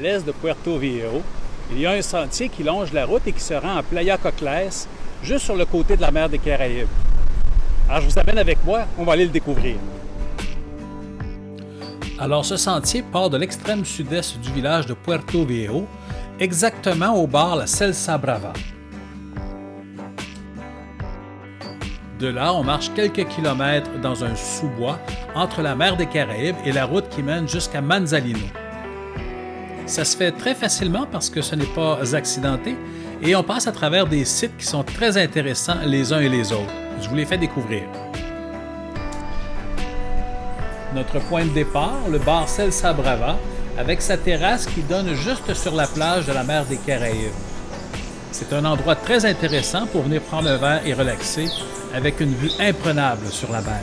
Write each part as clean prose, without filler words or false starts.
l'est de Puerto Viejo. Il y a un sentier qui longe la route et qui se rend à Playa Cocles, juste sur le côté de la mer des Caraïbes. Alors, je vous amène avec moi, on va aller le découvrir. Alors, ce sentier part de l'extrême sud-est du village de Puerto Viejo, exactement au bar La Celsa Brava. De là, on marche quelques kilomètres dans un sous-bois entre la mer des Caraïbes et la route qui mène jusqu'à Manzanillo. Ça se fait très facilement parce que ce n'est pas accidenté et on passe à travers des sites qui sont très intéressants les uns et les autres. Je vous les fais découvrir. Notre point de départ, le bar Celsa Brava, avec sa terrasse qui donne juste sur la plage de la mer des Caraïbes. C'est un endroit très intéressant pour venir prendre un verre et relaxer avec une vue imprenable sur la mer.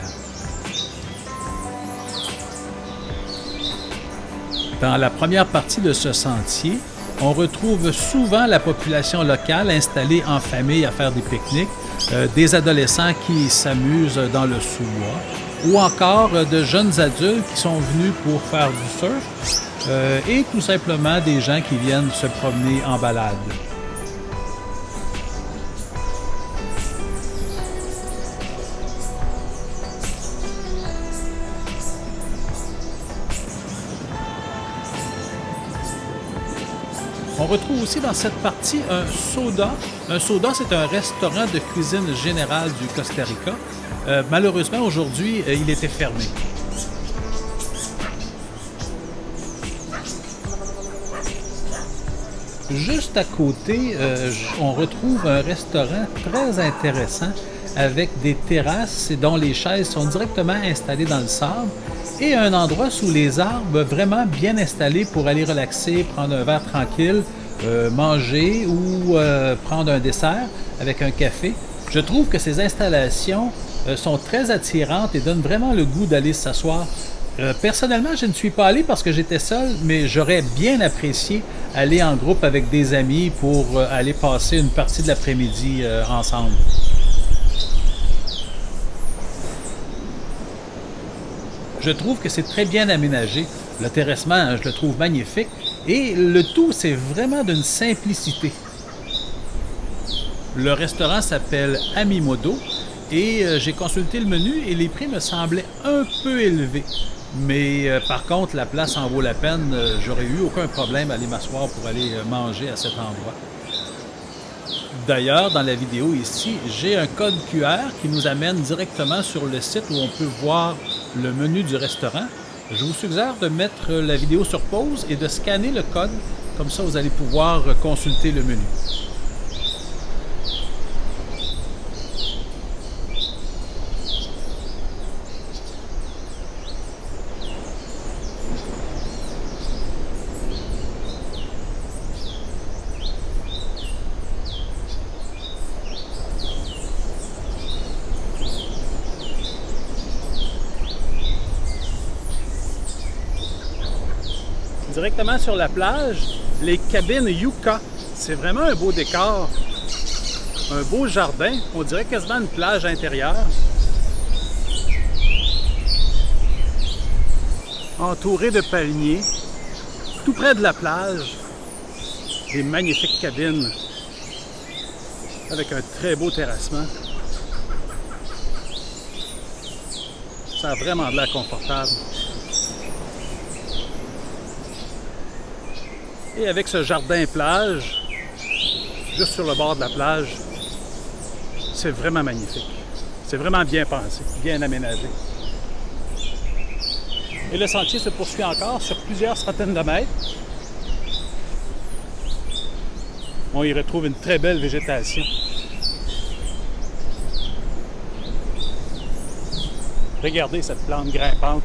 Dans la première partie de ce sentier, on retrouve souvent la population locale installée en famille à faire des pique-niques, des adolescents qui s'amusent dans le sous-bois, ou encore de jeunes adultes qui sont venus pour faire du surf, et tout simplement des gens qui viennent se promener en balade. On retrouve aussi dans cette partie un soda. Un soda, c'est un restaurant de cuisine générale du Costa Rica. Malheureusement, aujourd'hui, il était fermé. Juste à côté, on retrouve un restaurant très intéressant avec des terrasses dont les chaises sont directement installées dans le sable et un endroit sous les arbres vraiment bien installé pour aller relaxer, prendre un verre tranquille, manger ou prendre un dessert avec un café. Je trouve que ces installations sont très attirantes et donnent vraiment le goût d'aller s'asseoir. Personnellement, je ne suis pas allé parce que j'étais seul, mais j'aurais bien apprécié aller en groupe avec des amis pour aller passer une partie de l'après-midi ensemble. Je trouve que c'est très bien aménagé. Le terrassement, je le trouve magnifique. Et le tout, c'est vraiment d'une simplicité. Le restaurant s'appelle Amimodo et j'ai consulté le menu et les prix me semblaient un peu élevés. Mais par contre, la place en vaut la peine. J'aurais eu aucun problème à aller m'asseoir pour aller manger à cet endroit. D'ailleurs, dans la vidéo ici, j'ai un code QR qui nous amène directement sur le site où on peut voir le menu du restaurant. Je vous suggère de mettre la vidéo sur pause et de scanner le code. Comme ça, vous allez pouvoir consulter le menu. Directement sur la plage, les cabines Yucca. C'est vraiment un beau décor. Un beau jardin. On dirait quasiment une plage intérieure. Entouré de palmiers. Tout près de la plage. Des magnifiques cabines. Avec un très beau terrassement. Ça a vraiment de l'air confortable. Et avec ce jardin plage, juste sur le bord de la plage, c'est vraiment magnifique. C'est vraiment bien pensé, bien aménagé. Et le sentier se poursuit encore sur plusieurs centaines de mètres. On y retrouve une très belle végétation. Regardez cette plante grimpante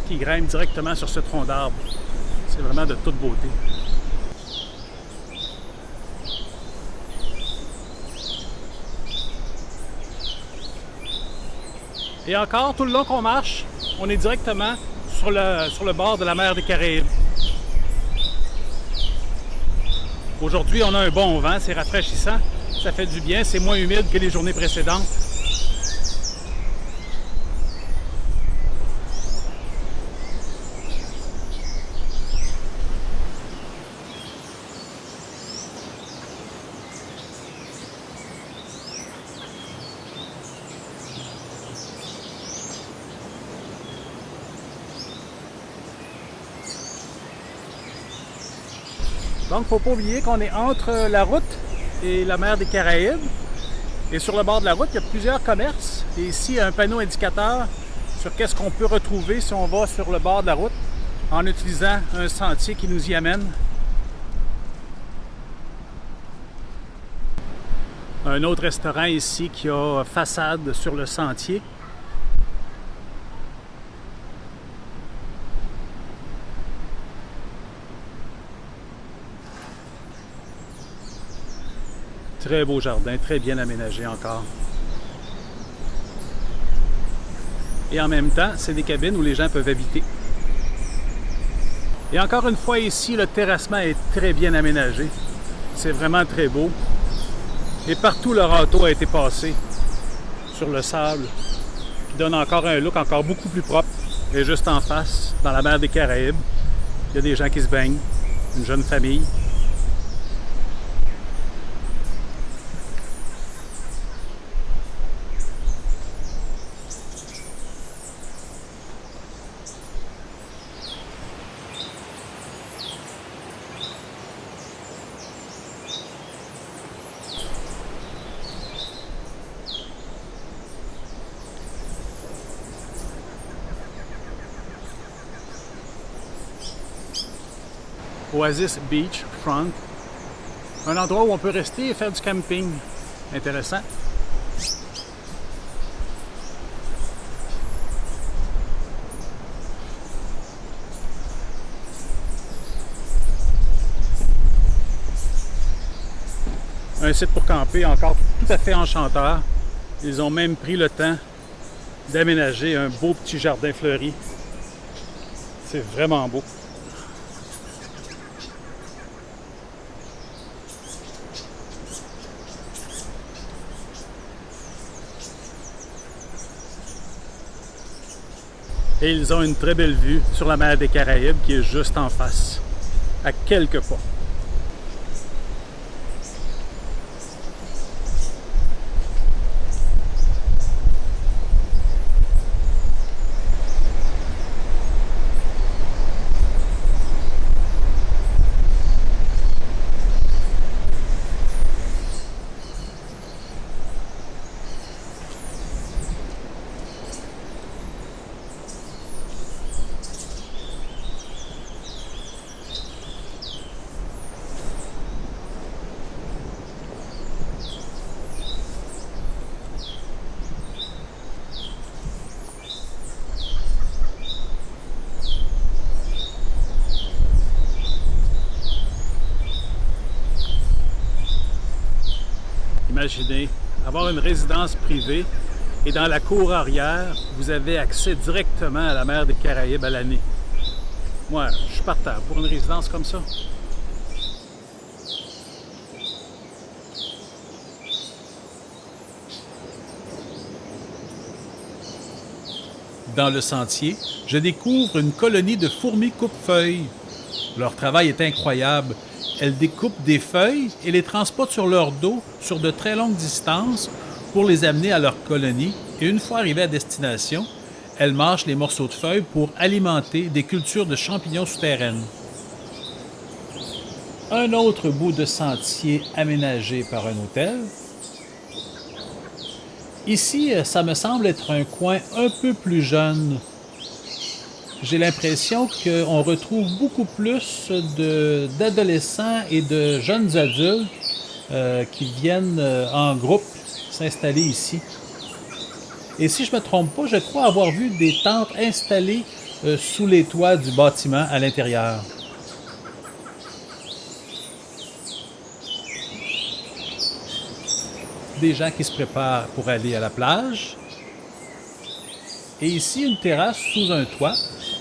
qui grimpe directement sur ce tronc d'arbre. C'est vraiment de toute beauté. Et encore, tout le long qu'on marche, on est directement sur le bord de la mer des Caraïbes. Aujourd'hui, on a un bon vent, c'est rafraîchissant, ça fait du bien, c'est moins humide que les journées précédentes. Donc, il ne faut pas oublier qu'on est entre la route et la mer des Caraïbes. Et sur le bord de la route, il y a plusieurs commerces. Et ici, il y a un panneau indicateur sur qu'est-ce qu'on peut retrouver si on va sur le bord de la route en utilisant un sentier qui nous y amène. Un autre restaurant ici qui a façade sur le sentier. Très beau jardin, très bien aménagé encore. Et en même temps, c'est des cabines où les gens peuvent habiter. Et encore une fois ici, le terrassement est très bien aménagé. C'est vraiment très beau. Et partout, le râteau a été passé sur le sable, qui donne encore un look encore beaucoup plus propre. Et juste en face, dans la mer des Caraïbes, il y a des gens qui se baignent, une jeune famille. Oasis Beach Front, un endroit où on peut rester et faire du camping. Intéressant. Un site pour camper encore tout à fait enchanteur. Ils ont même pris le temps d'aménager un beau petit jardin fleuri. C'est vraiment beau. Et ils ont une très belle vue sur la mer des Caraïbes qui est juste en face, à quelques pas. Imaginez avoir une résidence privée et dans la cour arrière, vous avez accès directement à la mer des Caraïbes à l'année. Moi, je suis partant pour une résidence comme ça. Dans le sentier, je découvre une colonie de fourmis coupe-feuilles. Leur travail est incroyable. Elles découpent des feuilles et les transportent sur leur dos sur de très longues distances pour les amener à leur colonie. Et une fois arrivées à destination, elles mâchent les morceaux de feuilles pour alimenter des cultures de champignons souterraines. Un autre bout de sentier aménagé par un hôtel. Ici, ça me semble être un coin un peu plus jeune. J'ai l'impression qu'on retrouve beaucoup plus d'adolescents et de jeunes adultes qui viennent en groupe s'installer ici. Et si je ne me trompe pas, je crois avoir vu des tentes installées sous les toits du bâtiment à l'intérieur. Des gens qui se préparent pour aller à la plage. Et ici, une terrasse sous un toit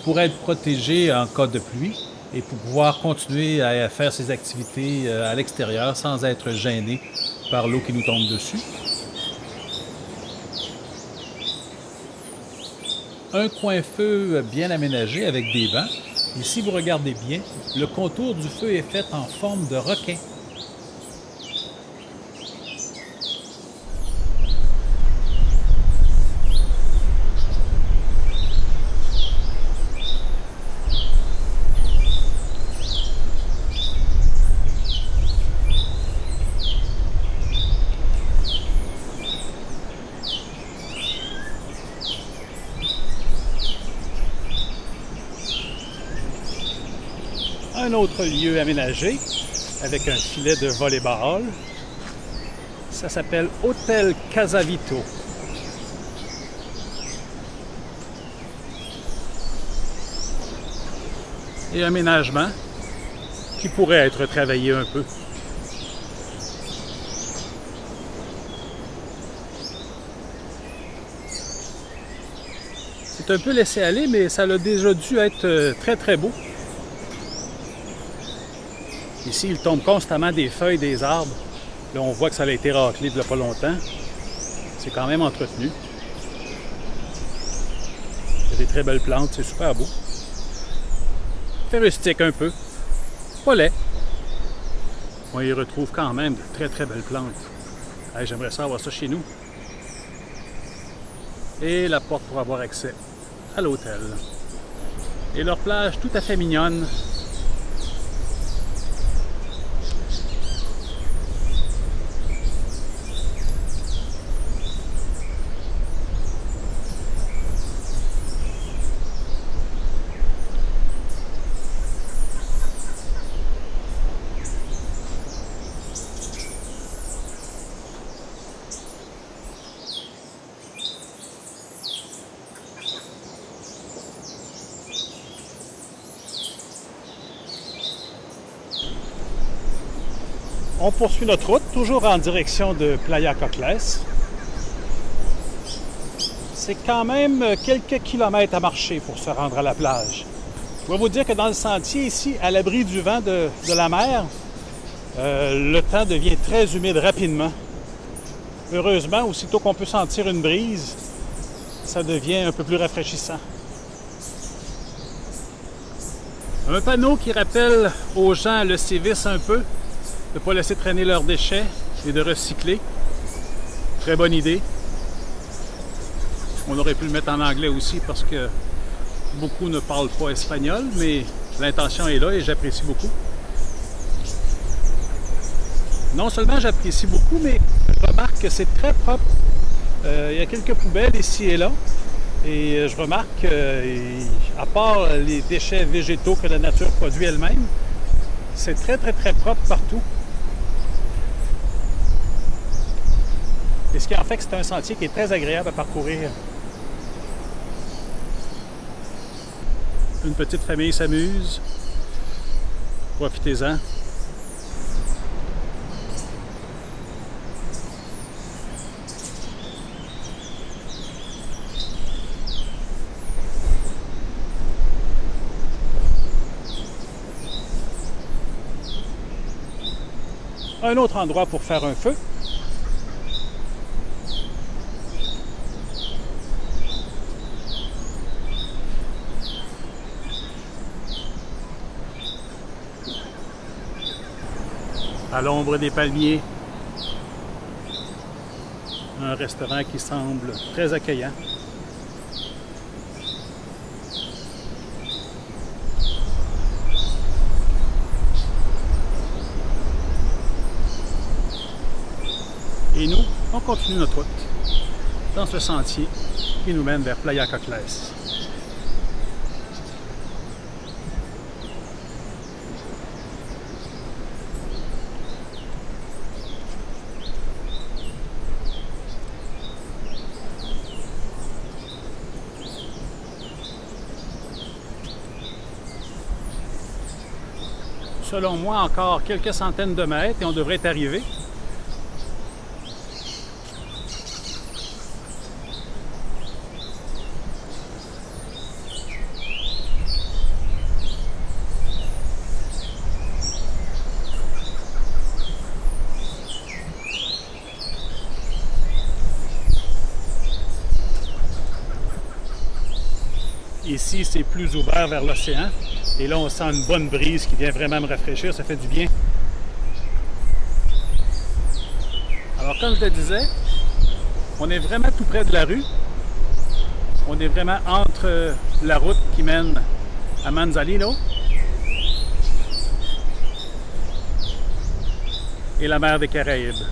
pour être protégé en cas de pluie et pour pouvoir continuer à faire ses activités à l'extérieur sans être gêné par l'eau qui nous tombe dessus. Un coin feu bien aménagé avec des bancs. Et si vous regardez bien, le contour du feu est fait en forme de requin. un autre lieu aménagé avec un filet de volley-ball. Ça s'appelle Hôtel Casavito. Et un aménagement qui pourrait être travaillé un peu. C'est un peu laissé aller, mais ça a déjà dû être très très beau. Ici, il tombe constamment des feuilles des arbres. Là, on voit que ça a été raclé il n'y a pas longtemps. C'est quand même entretenu. Il y a des très belles plantes, c'est super beau. Fait rustique un peu. Pas laid. On y retrouve quand même de très très belles plantes. Hey, j'aimerais ça avoir ça chez nous. Et la porte pour avoir accès à l'hôtel. Et leur plage tout à fait mignonne. On poursuit notre route, toujours en direction de Playa Cocles. C'est quand même quelques kilomètres à marcher pour se rendre à la plage. Je dois vous dire que dans le sentier ici, à l'abri du vent de la mer, le temps devient très humide rapidement. Heureusement, aussitôt qu'on peut sentir une brise, ça devient un peu plus rafraîchissant. Un panneau qui rappelle aux gens le civisme un peu, de ne pas laisser traîner leurs déchets et de recycler. Très bonne idée. On aurait pu le mettre en anglais aussi parce que beaucoup ne parlent pas espagnol, mais l'intention est là et j'apprécie beaucoup. Non seulement j'apprécie beaucoup, mais je remarque que c'est très propre. Il y a quelques poubelles ici et là. Et je remarque qu'à part les déchets végétaux que la nature produit elle-même, c'est très très très propre partout. Et ce qui en fait que c'est un sentier qui est très agréable à parcourir. Une petite famille s'amuse. Profitez-en. Un autre endroit pour faire un feu. À l'ombre des palmiers. Un restaurant qui semble très accueillant. Et nous, on continue notre route dans ce sentier qui nous mène vers Playa Cocles. Selon moi, encore quelques centaines de mètres et on devrait être arrivé. Ici, c'est plus ouvert vers l'océan. Et là, on sent une bonne brise qui vient vraiment me rafraîchir. Ça fait du bien. Alors, comme je le disais, on est vraiment tout près de la rue. On est vraiment entre la route qui mène à Manzanillo et la mer des Caraïbes.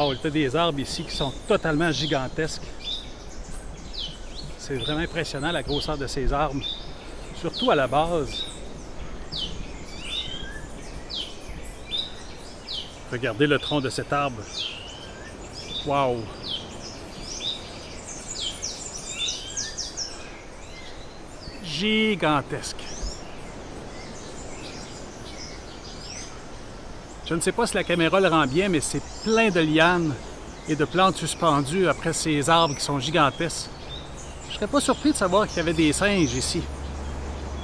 Wow, il y a des arbres ici qui sont totalement gigantesques. C'est vraiment impressionnant la grosseur de ces arbres, surtout à la base. Regardez le tronc de cet arbre. Wow! Gigantesque. Je ne sais pas si la caméra le rend bien, mais c'est plein de lianes et de plantes suspendues après ces arbres qui sont gigantesques. Je ne serais pas surpris de savoir qu'il y avait des singes ici.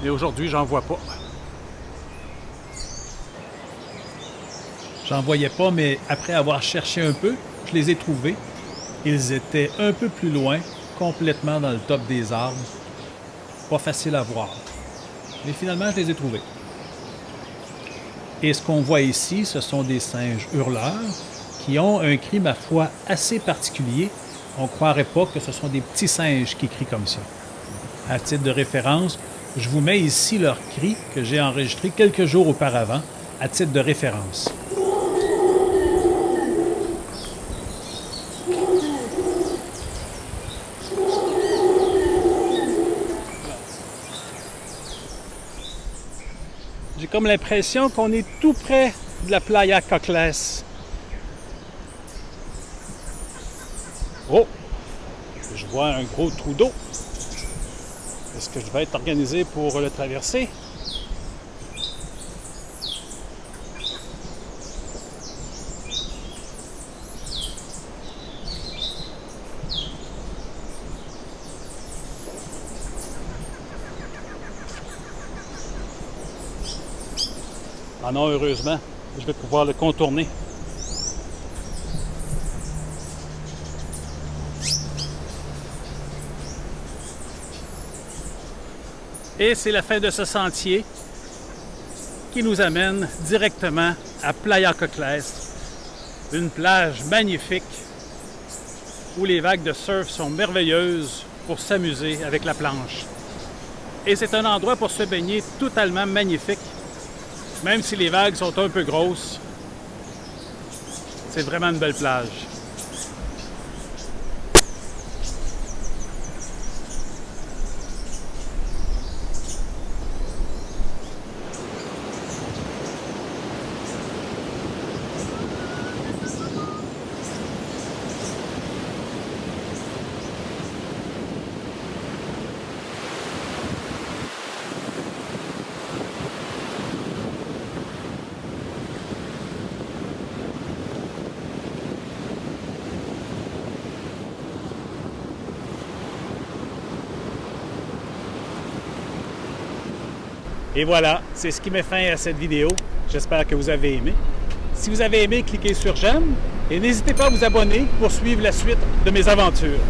Mais aujourd'hui, j'en vois pas. J'en voyais pas, mais après avoir cherché un peu, je les ai trouvés. Ils étaient un peu plus loin, complètement dans le top des arbres. Pas facile à voir. Mais finalement, je les ai trouvés. Et ce qu'on voit ici, ce sont des singes hurleurs qui ont un cri, ma foi, assez particulier. On ne croirait pas que ce sont des petits singes qui crient comme ça. À titre de référence, je vous mets ici leur cri que j'ai enregistré quelques jours auparavant, à titre de référence. J'ai comme l'impression qu'on est tout près de la Playa Cocles. Oh! Je vois un gros trou d'eau. Est-ce que je vais être organisé pour le traverser? Ah non, heureusement, je vais pouvoir le contourner. Et c'est la fin de ce sentier qui nous amène directement à Playa Cocles, une plage magnifique où les vagues de surf sont merveilleuses pour s'amuser avec la planche. Et c'est un endroit pour se baigner totalement magnifique. Même si les vagues sont un peu grosses, c'est vraiment une belle plage. Et voilà, c'est ce qui met fin à cette vidéo. J'espère que vous avez aimé. Si vous avez aimé, cliquez sur j'aime et n'hésitez pas à vous abonner pour suivre la suite de mes aventures.